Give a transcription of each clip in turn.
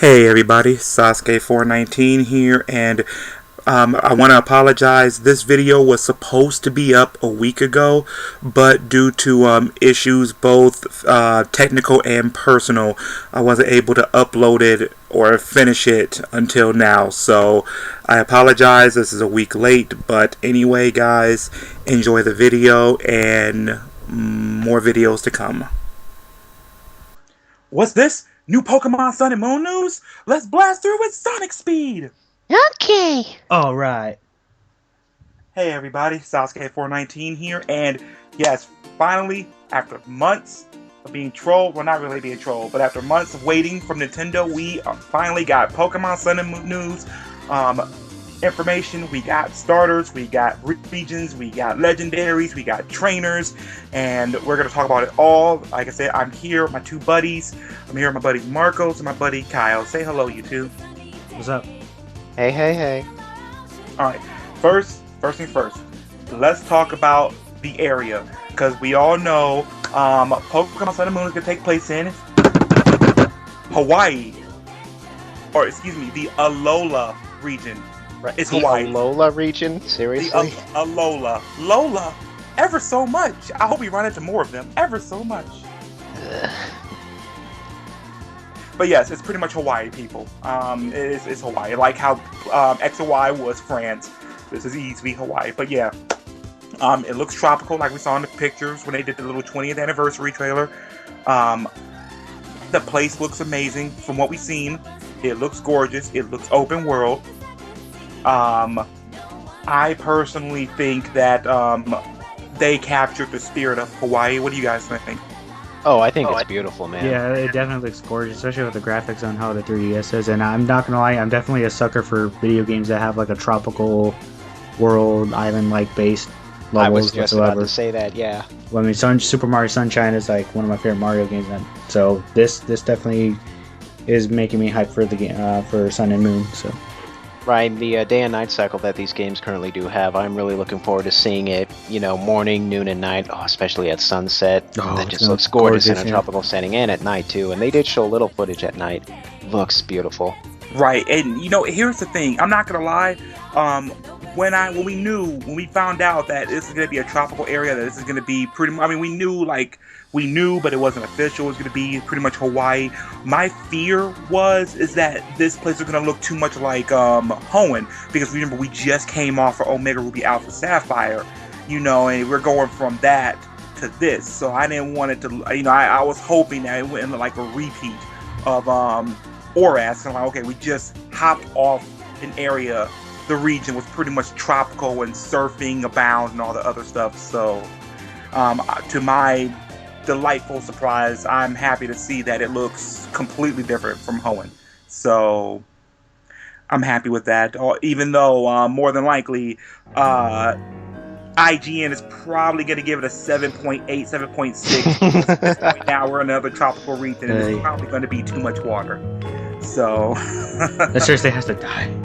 Hey everybody, Sasuke419 here, and I want to apologize. This video was supposed to be up a week ago, but due to issues both technical and personal, I wasn't able to upload it or finish it until now. So I apologize, this is a week late, but anyway guys, enjoy the video and more videos to come. What's this? New Pokemon Sun and Moon news? Let's blast through with Sonic speed! Okay. All right. Hey everybody, Sasuke419 here, and yes, finally, after months of being trolled, well not really being trolled, but after months of waiting from Nintendo, we finally got Pokemon Sun and Moon news, information. We got starters, we got regions, we got legendaries, we got trainers, and we're going to talk about it all. Like I said, I'm here with my two buddies. I'm here with my buddy Marcos and my buddy Kyle. Say hello, you two. What's up? Hey, hey, hey. Alright, first thing first, let's talk about the area, because we all know Pokemon Sun and Moon is going to take place in Hawaii, or excuse me, the Alola region. Right. It's the Hawaii. Alola region? Seriously? The Alola. Lola, ever so much. I hope we run into more of them, ever so much. But yes, it's pretty much Hawaii, people. It's Hawaii. Like how X and Y was France. This is easily Hawaii. But yeah, it looks tropical, like we saw in the pictures when they did the little 20th anniversary trailer. The place looks amazing from what we've seen. It looks gorgeous. It looks open world. I personally think that they captured the spirit of Hawaii. What do you guys think? Oh, I think it's beautiful, man. Yeah, it definitely looks gorgeous, especially with the graphics on how the 3DS is. And I'm not gonna lie, I'm definitely a sucker for video games that have like a tropical world, island-like based levels. I was just whatsoever. about to say that, yeah. Well, I mean, Super Mario Sunshine is like one of my favorite Mario games, and so this definitely is making me hype for the game for Sun and Moon. So. Right, the day and night cycle that these games currently do have, I'm really looking forward to seeing it, morning, noon, and night, especially at sunset. Oh, that just looks gorgeous in a tropical setting, and at night, too. And they did show a little footage at night. Looks beautiful. Right, and here's the thing. I'm not gonna lie. When we found out that this is gonna be a tropical area, that this is gonna be pretty. I mean, we knew, but it wasn't official. It was gonna be pretty much Hawaii. My fear is that this place is gonna look too much like Hoenn, because remember we just came off for Omega Ruby Alpha Sapphire, and we're going from that to this. So I didn't want it to, I was hoping that it went into like a repeat of Oras. I'm like, okay, we just hopped off an area. The region was pretty much tropical and surfing abound and all the other stuff. So, to my delightful surprise, I'm happy to see that it looks completely different from Hoenn. So, I'm happy with that. Even though, more than likely, IGN is probably going to give it a 7.8, 7.6. At this point now, we're in another tropical region, and it's probably going to be too much water. So, that seriously has to die.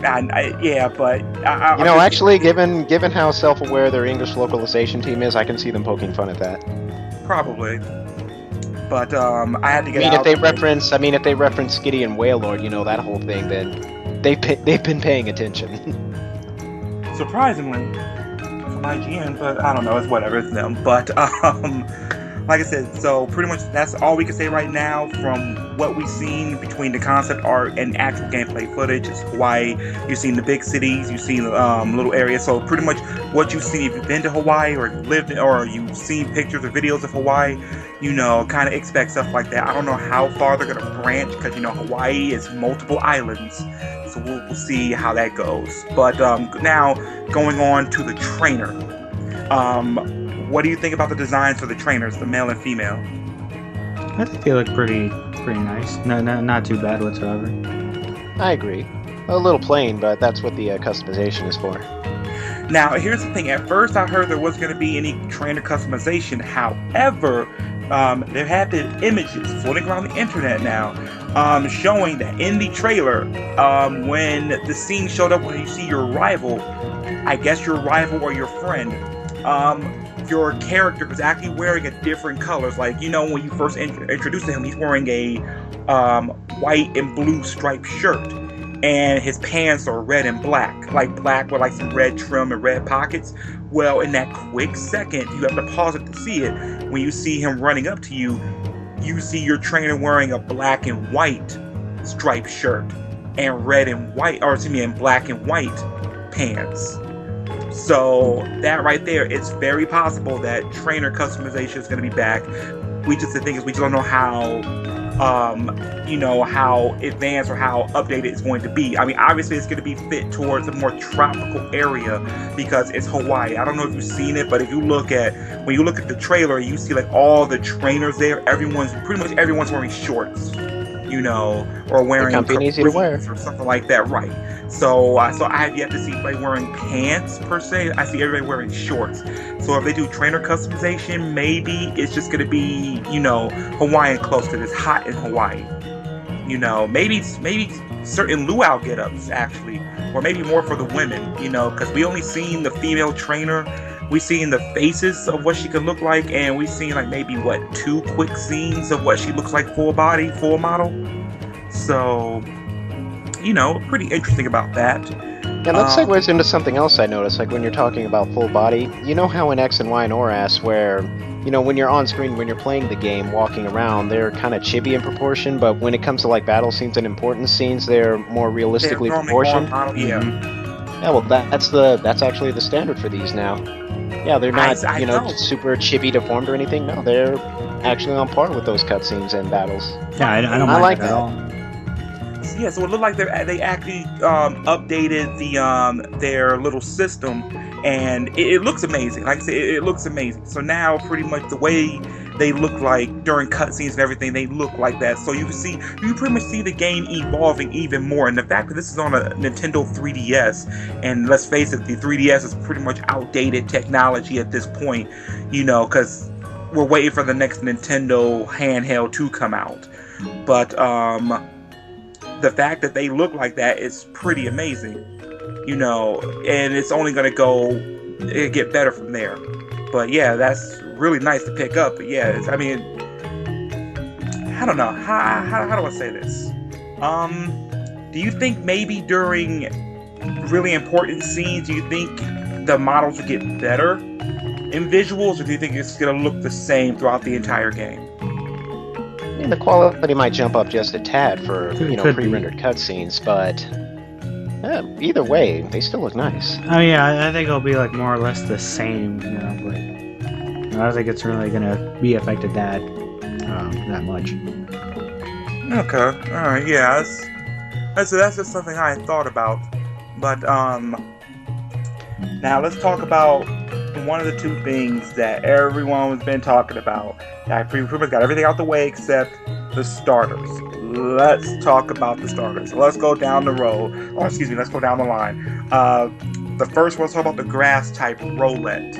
Yeah, but actually, given how self-aware their English localization team is, I can see them poking fun at that. Probably, but I had to get. If they reference Skitty and Wailord, that whole thing, then they've been paying attention. Surprisingly, from IGN, but I don't know. It's whatever. It's them. But like I said, so pretty much that's all we can say right now from what we've seen between the concept art and actual gameplay footage. It's Hawaii. You've seen the big cities, you've seen little areas. So pretty much what you've seen, if you've been to Hawaii or lived or you've seen pictures or videos of Hawaii, kind of expect stuff like that. I don't know how far they're going to branch, because Hawaii is multiple islands. So we'll see how that goes. But now going on to the trainer. What do you think about the designs for the trainers, the male and female? I think they look pretty nice. No, not too bad whatsoever. I agree. A little plain, but that's what the customization is for. Now, here's the thing. At first, I heard there wasn't going to be any trainer customization. However, there have been images floating around the internet now showing that in the trailer, when the scene showed up when you see your rival, I guess your rival or your friend, your character is actually wearing a different colors. Like, when you first introduced him, he's wearing a white and blue striped shirt, and his pants are red and black, like black with like some red trim and red pockets. Well, in that quick second, you have to pause it to see it. When you see him running up to you, you see your trainer wearing a black and white striped shirt and red and white, or excuse me, and black and white pants. So that right there, it's very possible that trainer customization is going to be back. The thing is, we just don't know how how advanced or how updated it's going to be. I mean, obviously it's going to be fit towards a more tropical area because it's Hawaii. I don't know if you've seen it, but if you look at, when you look at the trailer, you see like all the trainers there. Pretty much everyone's wearing shorts, or wearing capris or something like that, right? So I have yet to see anybody wearing pants per se. I see everybody wearing shorts. So if they do trainer customization, maybe it's just going to be, Hawaiian close because it's hot in Hawaii. Maybe certain luau get-ups actually, or maybe more for the women, because we only seen the female trainer. We seen the faces of what she could look like, and we seen like maybe 2 quick scenes of what she looks like full body, full model. So, pretty interesting about that. Yeah, that segues into something else I noticed, like when you're talking about full body, you know how in X and Y and ORAS where, when you're on screen, when you're playing the game, walking around, they're kind of chibi in proportion, but when it comes to like battle scenes and important scenes, they're more realistically proportioned. Yeah, well that's actually the standard for these now. Yeah, they're not, super chibi deformed or anything. No, they're actually on par with those cutscenes and battles. Yeah, I don't mind that at all. Yeah, so it looked like they actually updated their little system, and it looks amazing. Like I said, it looks amazing. So now, pretty much the way they look like during cutscenes and everything, they look like that. So you pretty much see the game evolving even more. And the fact that this is on a Nintendo 3DS, and let's face it, the 3DS is pretty much outdated technology at this point. Because we're waiting for the next Nintendo handheld to come out. But the fact that they look like that is pretty amazing, and it's only going to get better from there. But yeah, that's really nice to pick up. But yeah, I don't know, how do I say this? Do you think maybe during really important scenes, do you think the models will get better in visuals, or do you think it's going to look the same throughout the entire game? Yeah, the quality might jump up just a tad for pre-rendered cutscenes, but either way, they still look nice. Oh yeah, I think it'll be like more or less the same, but I don't think it's really gonna be affected that much. Okay, all right, yeah, that's just something I had thought about, but now let's talk about one of the 2 things that everyone has been talking about. I pretty much got everything out the way except the starters. Let's talk about the starters. Let's go down the road. Let's go down the line. The first one, let's talk about the grass type Roland.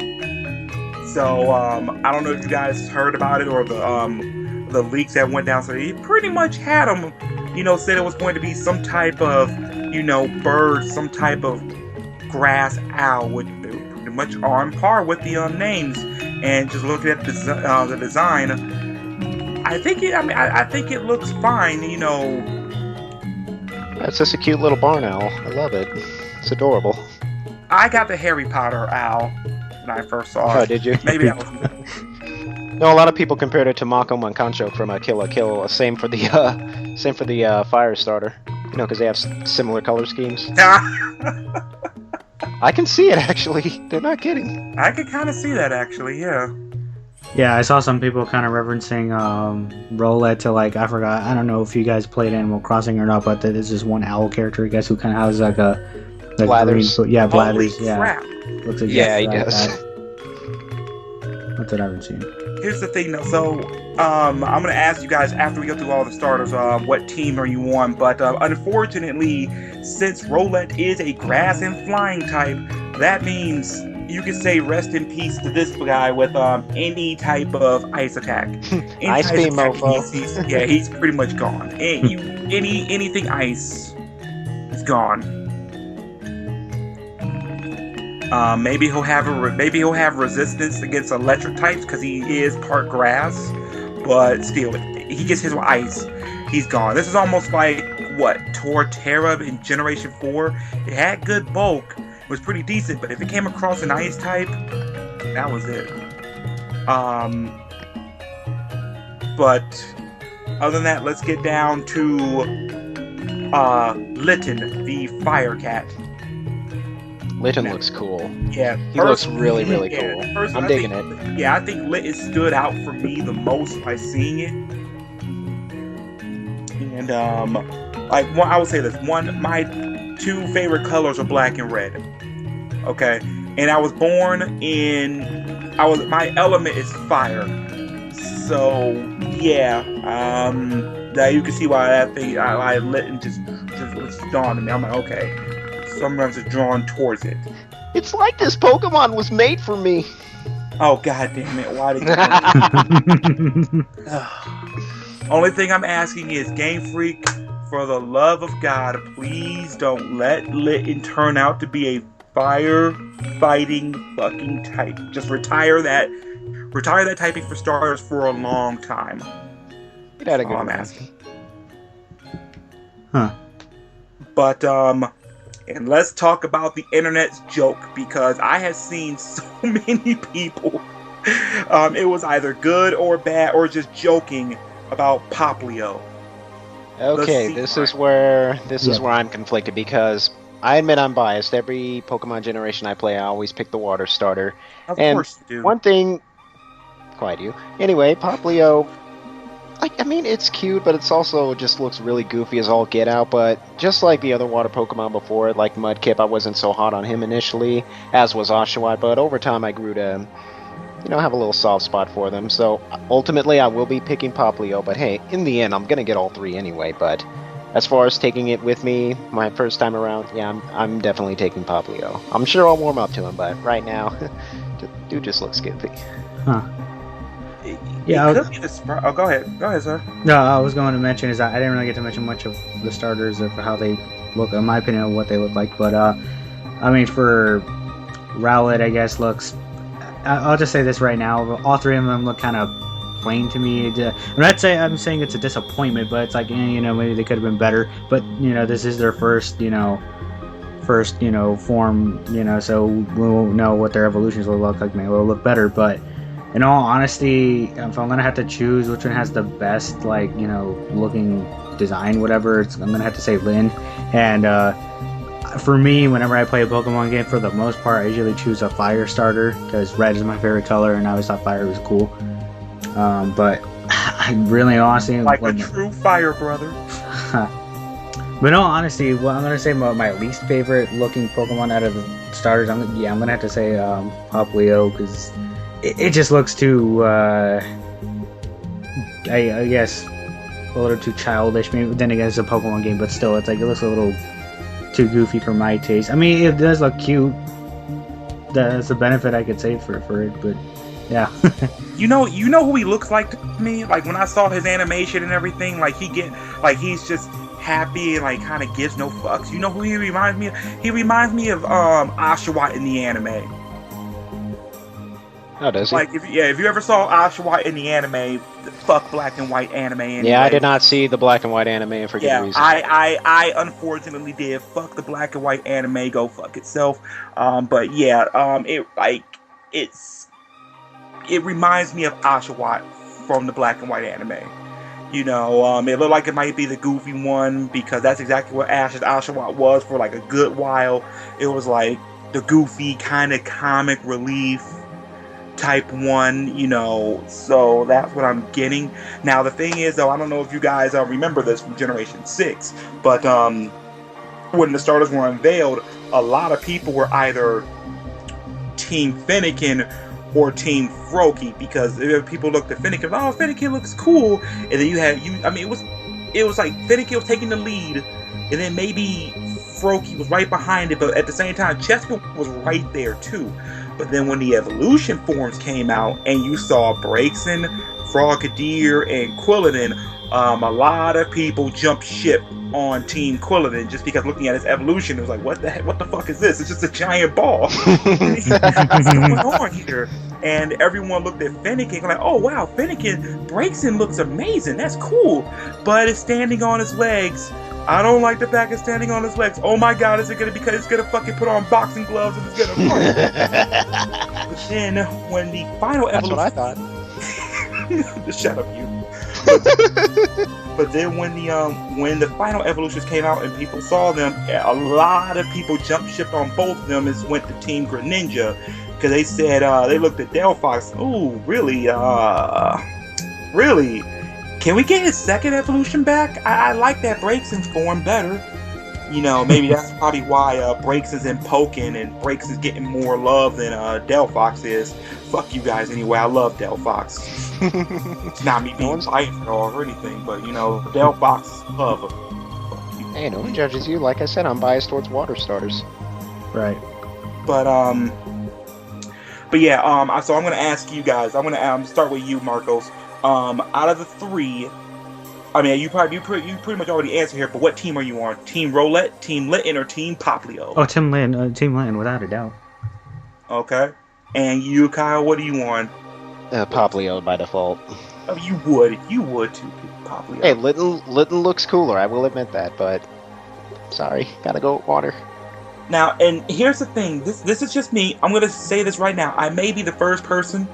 So, I don't know if you guys heard about it or the leaks that went down. So he pretty much had him, said it was going to be some type of, bird, some type of grass owl, which pretty much are on par with the names. And just looking at the design, I think it looks fine. It's just a cute little barn owl. I love it. It's adorable. I got the Harry Potter owl when I first saw it. Oh, did you? Maybe that was. No, a lot of people compared it to Mako Mankancho from Kill la Kill. Same for the fire starter. Because they have similar color schemes. I can see it, actually. They're not kidding. I could kind of see that, actually, yeah. Yeah, I saw some people kind of referencing Roland to, like, I forgot, I don't know if you guys played Animal Crossing or not, but there's this one owl character, I guess, who kind of has, like, a Blathers. Green, yeah, Blathers, Holy yeah. crap. Looks like Yeah, he does. That's what I've been seeing. Here's the thing, though. So, I'm going to ask you guys, after we go through all the starters, what team are you on? But, unfortunately, since Roland is a grass and flying type, that means you can say rest in peace to this guy with any type of ice attack. Ice beam, mofo. He's pretty much gone. Anything ice is gone. Maybe he'll have resistance against electric types because he is part grass, but still, he gets his ice. he's gone. This is almost like what Torterra in Generation 4. It had good bulk, it was pretty decent, but if it came across an ice type, that was it. But other than that, let's get down to Lytton, the fire cat. Lytton looks cool. Yeah, He looks really, really cool. I'm digging it. Yeah, I think Lytton stood out for me the most by seeing it. And I would say this: my 2 favorite colors are black and red. Okay, and I was born in. My element is fire. So yeah, that you can see why that thing I Lytton just dawned on me. I'm like, okay, sometimes it's drawn towards it. It's like this Pokemon was made for me. Oh god damn it! Why did you? Only thing I'm asking is, Game Freak, for the love of God, please don't let Lytton turn out to be a fire fighting fucking type. Just retire that typing for starters for a long time. That's all I'm asking. Huh. But and let's talk about the internet's joke, because I have seen so many people. It was either good or bad or just joking about Popleo. Okay, this is where I'm conflicted, because I admit I'm biased. Every Pokemon generation I play, I always pick the water starter. Of course you do. One thing, quite you. Anyway, Popleo, I mean, it's cute, but it's also just looks really goofy as all get out. But just like the other water Pokemon before it, like Mudkip, I wasn't so hot on him initially, as was Oshawott. But over time, I grew to, have a little soft spot for them. So ultimately, I will be picking Popleo. But hey, in the end, I'm gonna get all 3 anyway. But as far as taking it with me, my first time around, yeah, I'm definitely taking Popleo. I'm sure I'll warm up to him, but right now, dude just looks goofy. Huh. Yeah, go ahead, sir. No, I was going to mention is I didn't really get to mention much of the starters or how they look, in my opinion, of what they look like. But I mean, for Rowlet, I guess I'll just say this right now: all 3 of them look kind of plain to me. I'm saying it's a disappointment, but it's like maybe they could have been better. But this is their first form. So we'll know what their evolutions will look like. Maybe it'll look better, but. In all honesty, if I'm gonna have to choose which one has the best, looking design, whatever, I'm gonna have to say Lynn. And for me, whenever I play a Pokemon game, for the most part, I usually choose a fire starter because red is my favorite color, and I always thought fire was cool. But I really, honestly, like a true fire brother. But in all honesty, what I'm gonna say about my least favorite looking Pokemon out of the starters, I'm gonna have to say Popleo, because it just looks too, I guess, a little too childish. Maybe then again, it's a Pokemon game, but still, it looks a little too goofy for my taste. I mean, it does look cute. That's a benefit I could say for it, but yeah. You know who he looks like to me? Like when I saw his animation and everything, he's just happy and kind of gives no fucks. You know who he reminds me of? He reminds me of Oshawott in the anime. Oh, does he? If you ever saw Oshawott in the anime, fuck black and white anime anyway. Yeah, I did not see the black and white anime for good reason. I unfortunately did. Fuck the black and white anime, go fuck itself. But yeah, it reminds me of Oshawott from the black and white anime. It looked like it might be the goofy one, because that's exactly what Ash's Oshawott was for a good while. It was like the goofy kind of comic relief type one, so that's what I'm getting. Now the thing is, though, I don't know if you guys remember this from Generation 6, but when the starters were unveiled, a lot of people were either Team Fennekin or Team Froakie, because people looked at Fennekin, Fennekin looks cool, and then it was like Fennekin was taking the lead, and then maybe Froakie was right behind it, but at the same time, Chespin was right there too. But then when the evolution forms came out and you saw Braixen, Frogadier, and Quilladin, a lot of people jumped ship on Team Quilladin just because looking at its evolution, it was like, what the fuck is this? It's just a giant ball. What's going on here? and everyone looked at Fennekin like, oh wow, Fennekin breaks and looks amazing. That's cool, but it's standing on his legs. I don't like the fact it's standing on his legs. Oh my god, is it gonna because it's gonna fucking put on boxing gloves and it's gonna fight? But then when the final evolution, that's what I thought. just shut up, you. But then when the final evolutions came out and people saw them, a lot of people jumped ship on both of them and went to Team Greninja because they said they looked at Delphox. Ooh, really? Really? Can we get his second evolution back? I like that Braixen's form better. You know, maybe that's probably why Braix is in Pokken and Braix is getting more love than Delphox is. Fuck you guys anyway, I love Delphox. It's not me being biased or anything, but you know, Delphox love him. Hey, no one judges you. Like I said, I'm biased towards water starters. Right. But yeah, so I'm gonna ask you guys. I'm gonna start with you, Marcos. Out of the three, I mean, you pretty much already answered here. But what team are you on? Team Roland, Team Lytton, or Team Popleo? Oh, Team Lytton, without a doubt. Okay. And you, Kyle, what are you on? Popleo by default. Oh, you would too, Popleo. Hey, Lytton looks cooler. I will admit that, but sorry, gotta go with water. Now, and here's the thing. This is just me. I'm gonna say this right now. I may be the first person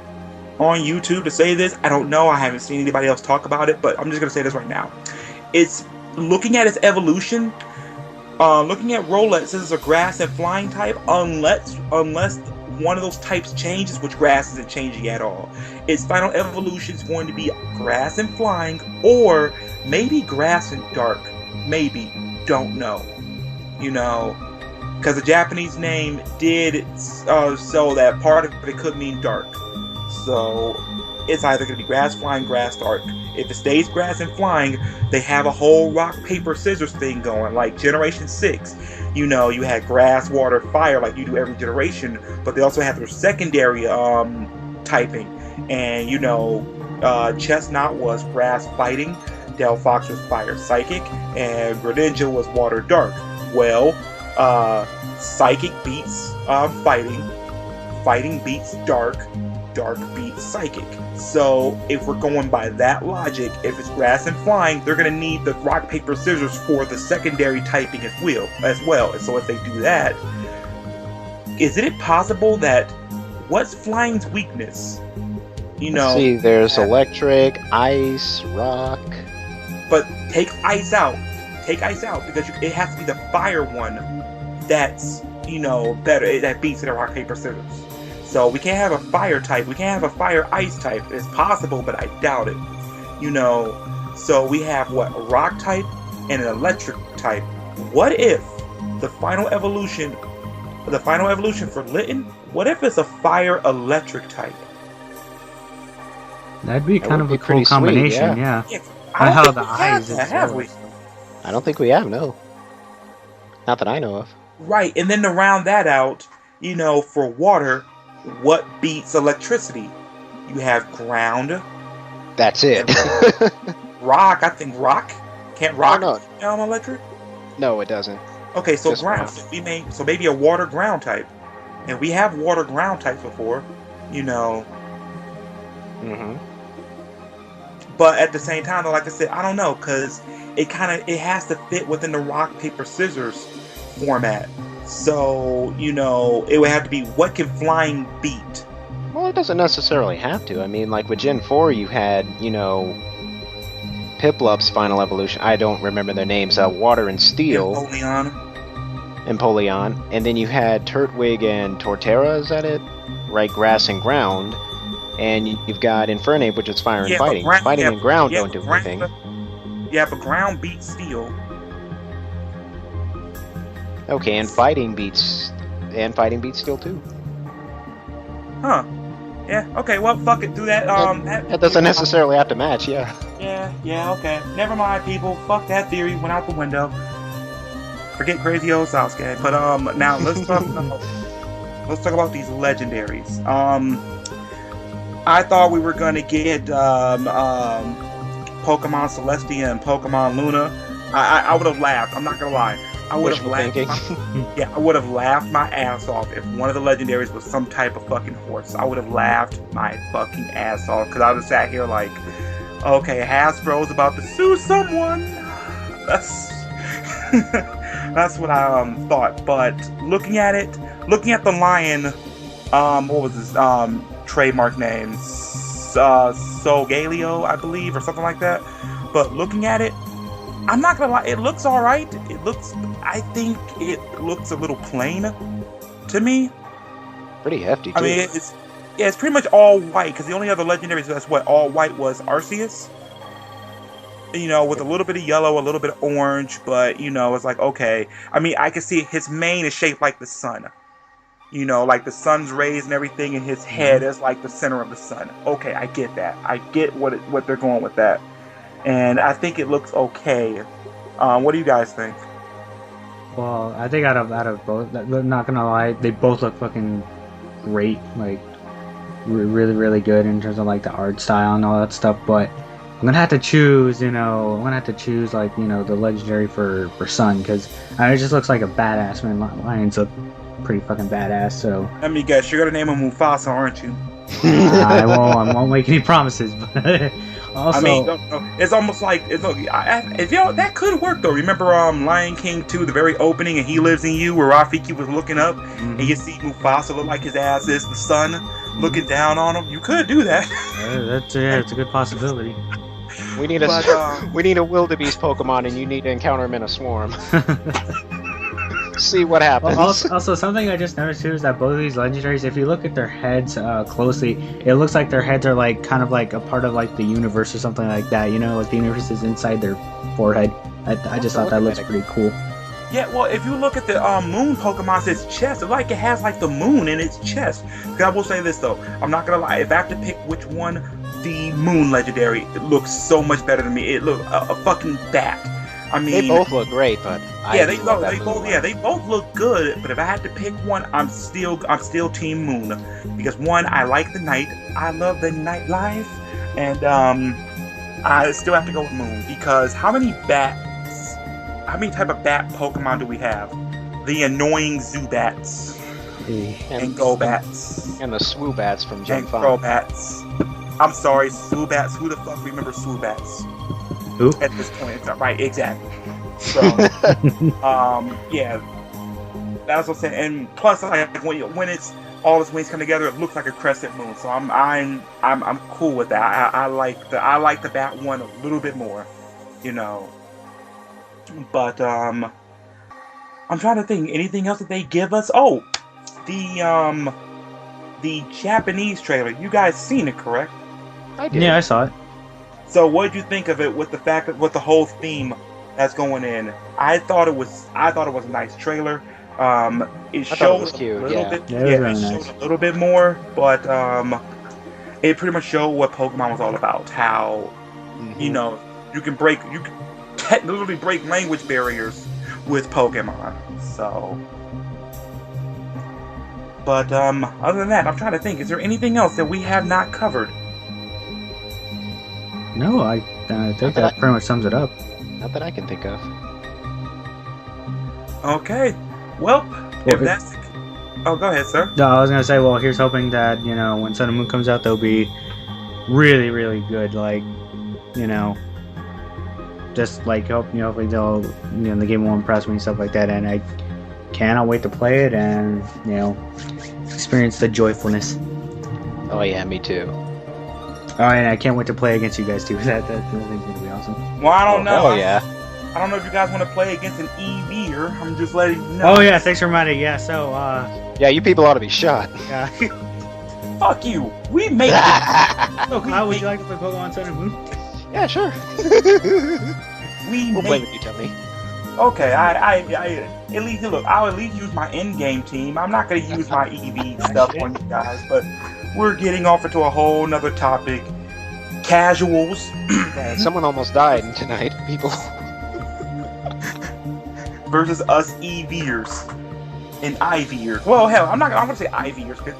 on YouTube to say this. I don't know. I haven't seen anybody else talk about it, but I'm just gonna say this right now. It's looking at its evolution. Looking at Roland, says it's a grass and flying type, unless one of those types changes, which grass isn't changing at all. Its final evolution is going to be grass and flying, or maybe grass and dark. Maybe. Don't know. You know, because the Japanese name did so that part of it could mean dark. So it's either going to be grass, flying, grass, dark. If it stays grass and flying, they have a whole rock, paper, scissors thing going, like Generation 6. You know, you had grass, water, fire, like you do every generation, but they also have their secondary typing. And, you know, Chestnut was grass fighting, Delphox was fire psychic, and Greninja was water dark. Well, psychic beats fighting, fighting beats dark, dark beats psychic. So if we're going by that logic, if it's grass and flying, they're going to need the rock, paper, scissors for the secondary typing as well. And so if they do that, is it possible that what's flying's weakness? You know, let's see, there's electric, ice, rock. But take ice out. Take ice out because it has to be the fire one that's, you know, better, that beats the rock, paper, scissors. So we can't have a fire type. We can't have a fire ice type. It's possible, but I doubt it. You know, so we have what, a rock type and an electric type. What if the final evolution for Lytton, what if it's a fire electric type? That'd be kind of a cool pretty combination, sweet, yeah. I How don't the think we have eyes that, is have we? I don't think we have, no. Not that I know of. Right, and then to round that out, you know, for water, what beats electricity? You have ground. That's it. Rock, I think rock. Can't rock no. Electric? No, it doesn't. Okay, so Just ground. So maybe a water ground type. And we have water ground types before, you know. Mm-hmm. But at the same time, though, like I said, I don't know, because it has to fit within the rock, paper, scissors format. So, you know, it would have to be, what can flying beat? Well, it doesn't necessarily have to. I mean, like with Gen 4, you had, you know, Piplup's final evolution. I don't remember their names. Water and Steel. Empoleon. And then you had Turtwig and Torterra, is that it? Right, Grass and Ground. And you've got Infernape, which is fire and fighting. Fighting and ground don't do anything. Yeah, but ground beats steel. Okay, and fighting beats steel too. Huh. Yeah, okay, well, fuck it, do that. That doesn't necessarily have to match, yeah. Yeah, okay. Never mind, people. Fuck that theory, went out the window. Forget crazy old Sasuke. But, now, let's talk about these legendaries. I thought we were gonna get, Pokemon Celestia and Pokemon Luna. I would have laughed, I'm not gonna lie. I would have Wishful laughed. thinking. Yeah, I would have laughed my ass off if one of the legendaries was some type of fucking horse. I would have laughed my fucking ass off because I would have sat here like, okay, Hasbro's about to sue someone. That's that's what I thought. But looking at the lion, what was his trademark name? Sogaleo, I believe, or something like that. But looking at it, I'm not gonna lie, it looks alright. I think it looks a little plain to me. Pretty hefty, too. I mean, it's pretty much all white, because the only other legendaries that's what all white was Arceus. You know, with a little bit of yellow, a little bit of orange, but, you know, it's like, okay. I mean, I can see his mane is shaped like the sun. You know, like the sun's rays and everything, and his head is like the center of the sun. Okay, I get that. I get what they're going with that. And I think it looks okay. What do you guys think? Well, I think out of both, not gonna lie, they both look fucking great. Like, really, really good in terms of like the art style and all that stuff. But I'm gonna have to choose, like, the legendary for Sun, because it just looks like a badass, man. Lions look pretty fucking badass. So Let me guess, you're gonna name him Mufasa, aren't you? I won't make any promises, but also, I mean, it's almost like if y'all that could work though. Remember, Lion King 2, the very opening, and he lives in you, where Rafiki was looking up, and you see Mufasa look like his ass is the sun, looking down on him. You could do that. it's a good possibility. We need a wildebeest Pokemon, and you need to encounter him in a swarm. See what happens. Also, something I just noticed too is that both of these legendaries, if you look at their heads closely, it looks like their heads are like kind of like a part of like the universe or something like that. You know, like the universe is inside their forehead. I just thought that looks pretty cool. Yeah, well, if you look at the moon Pokemon's chest, it's like it has like the moon in its chest. I will say this though, I'm not gonna lie. If I have to pick which one, the moon legendary, it looks so much better than me. It looks a fucking bat. I mean, they both look great, but they both look good. But if I had to pick one, I'm still Team Moon, because one, I like the night, I love the nightlife, and I still have to go with Moon, because how many type of bat Pokemon do we have? The annoying Zubats and Golbats and the Swoobats from Gen 5. Golbats. I'm sorry, Swoobats. Who the fuck remembers Swoobats? Who? At this point, right? Exactly. So, yeah, that's what I'm saying. And plus, like, when it's all its wings come together, it looks like a crescent moon. So I'm cool with that. I like the bat one a little bit more, you know. But I'm trying to think anything else that they give us. Oh, the Japanese trailer. You guys seen it, correct? I did. Yeah, I saw it. So what did you think of it with the fact that with the whole theme that's going in? I thought it was a nice trailer. It showed was cute, a little yeah. bit. Yeah, it was really showed nice. a little bit more, but it pretty much showed what Pokemon was all about. How you know you can literally break language barriers with Pokemon. So, but other than that, I'm trying to think. Is there anything else that we have not covered? No, I think that pretty much sums it up. Not that I can think of. Okay. Well, if that's... Oh, go ahead, sir. No, I was gonna say, well, here's hoping that, when Sun and Moon comes out, they'll be really, really good. Like, just like hopefully they'll, the game will impress me and stuff like that. And I cannot wait to play it and, experience the joyfulness. Oh yeah, me too. Oh, and I can't wait to play against you guys too. That thing's gonna be awesome. Well, I don't know. Oh yeah. I don't know if you guys want to play against an EVer. I'm just letting you know. Oh yeah, thanks for reminding. Yeah, so yeah, you people ought to be shot. yeah. Fuck you. We made it. So Kyle, would you like to play Pokemon Sun and Moon? Yeah, sure. We'll play with you, Tony. Okay, I at least look. I'll at least use my in-game team. I'm not gonna use my EV stuff on you guys, but we're getting off into a whole nother topic. Casuals. Someone almost died tonight, people. Versus us EVers and IVers. Well, hell, I'm gonna say IVers because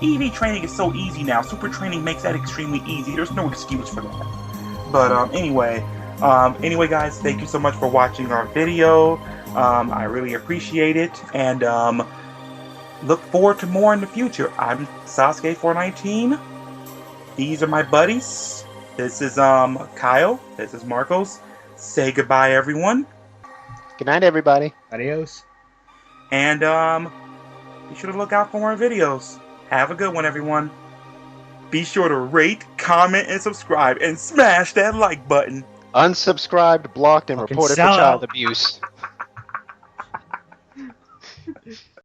EV training is so easy now. Super training makes that extremely easy. There's no excuse for that. But anyway, Anyway, guys, thank you so much for watching our video. I really appreciate it, and look forward to more in the future. I'm Sasuke419. These are my buddies. This is Kyle. This is Marcos. Say goodbye, everyone. Good night, everybody. Adios. And be sure to look out for more videos. Have a good one, everyone. Be sure to rate, comment, and subscribe, and smash that like button. Unsubscribed, blocked, and Fucking reported for sellout. child abuse.